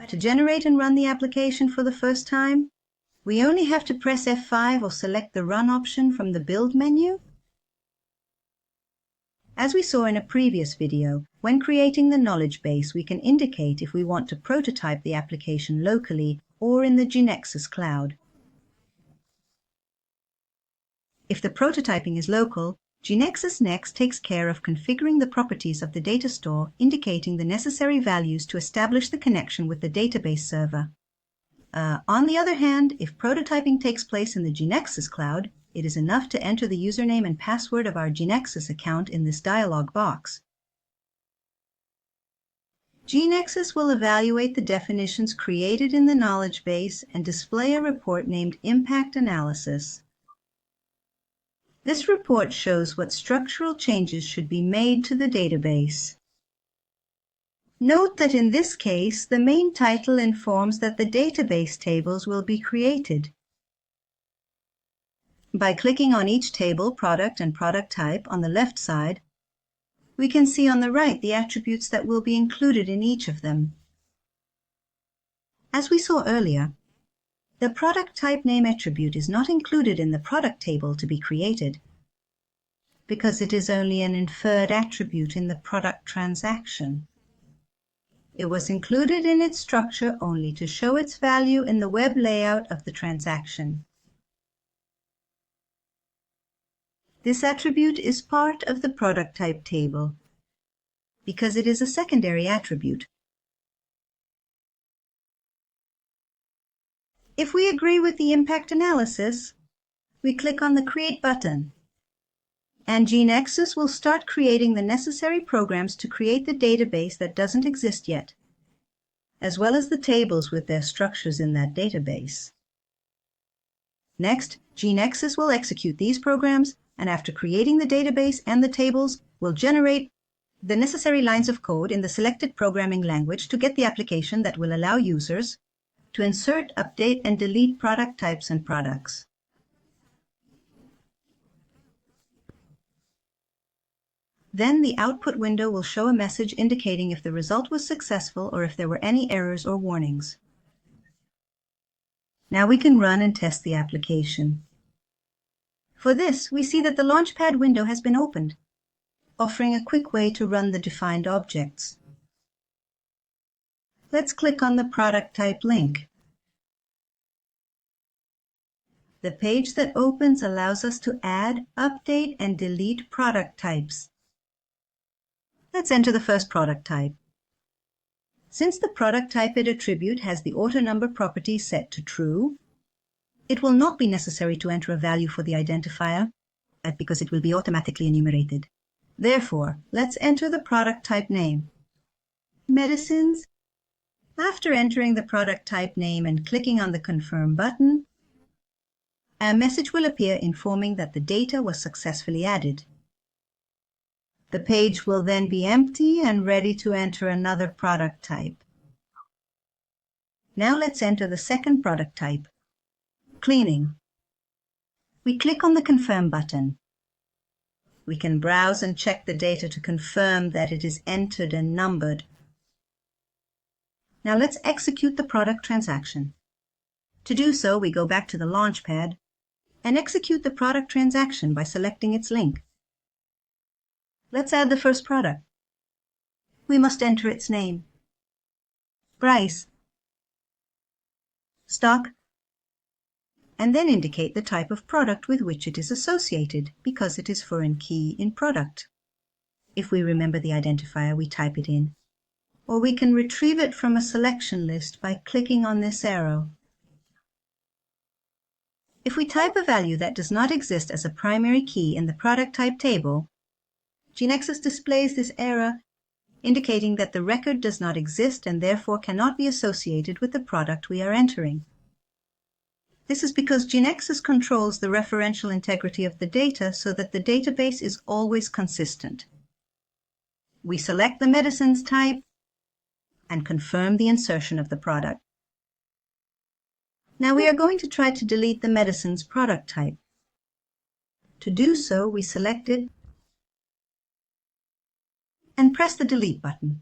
To generate and run the application for the first time, we only have to press F5 or select the Run option from the Build menu. As we saw in a previous video, when creating the knowledge base, we can indicate if we want to prototype the application locally or in the GeneXus cloud. If the prototyping is local, GeneXus Next takes care of configuring the properties of the data store, indicating the necessary values to establish the connection with the database server. On the other hand, if prototyping takes place in the GeneXus cloud, it is enough to enter the username and password of our GeneXus account in this dialog box. GeneXus will evaluate the definitions created in the knowledge base and display a report named Impact Analysis. This report shows what structural changes should be made to the database. Note that in this case, the main title informs that the database tables will be created. By clicking on each table, product and product type on the left side, we can see on the right the attributes that will be included in each of them. As we saw earlier, the product type name attribute is not included in the product table to be created because it is only an inferred attribute in the product transaction. It was included in its structure only to show its value in the web layout of the transaction. This attribute is part of the product type table because it is a secondary attribute. If we agree with the impact analysis, we click on the Create button, and GeneXus will start creating the necessary programs to create the database that doesn't exist yet, as well as the tables with their structures in that database. Next, GeneXus will execute these programs, and after creating the database and the tables, will generate the necessary lines of code in the selected programming language to get the application that will allow users to insert, update, and delete product types and products. Then the output window will show a message indicating if the result was successful or if there were any errors or warnings. Now we can run and test the application. For this, we see that the Launchpad window has been opened, offering a quick way to run the defined objects. Let's click on the product type link. The page that opens allows us to add, update, and delete product types. Let's enter the first product type. Since the product type attribute has the auto number property set to true, it will not be necessary to enter a value for the identifier because it will be automatically enumerated. Therefore, let's enter the product type name, Medicines. After entering the product type name and clicking on the Confirm button, a message will appear informing that the data was successfully added. The page will then be empty and ready to enter another product type. Now let's enter the second product type, Cleaning. We click on the Confirm button. We can browse and check the data to confirm that it is entered and numbered. Now let's execute the product transaction. To do so, we go back to the Launchpad and execute the product transaction by selecting its link. Let's add the first product. We must enter its name, Bryce, stock, and then indicate the type of product with which it is associated because it is foreign key in product. If we remember the identifier, we type it in, or we can retrieve it from a selection list by clicking on this arrow. If we type a value that does not exist as a primary key in the product type table, GeneXus displays this error indicating that the record does not exist and therefore cannot be associated with the product we are entering. This is because GeneXus controls the referential integrity of the data so that the database is always consistent. We select the medicines type and confirm the insertion of the product. Now we are going to try to delete the medicines product type. To do so, we select it and press the Delete button.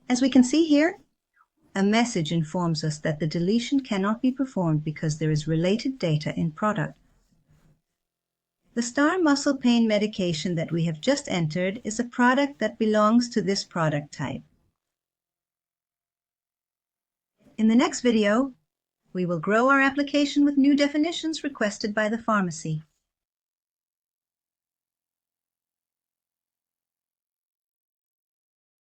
As we can see here, a message informs us that the deletion cannot be performed because there is related data in product. The star muscle pain medication that we have just entered is a product that belongs to this product type. In the next video, we will grow our application with new definitions requested by the pharmacy.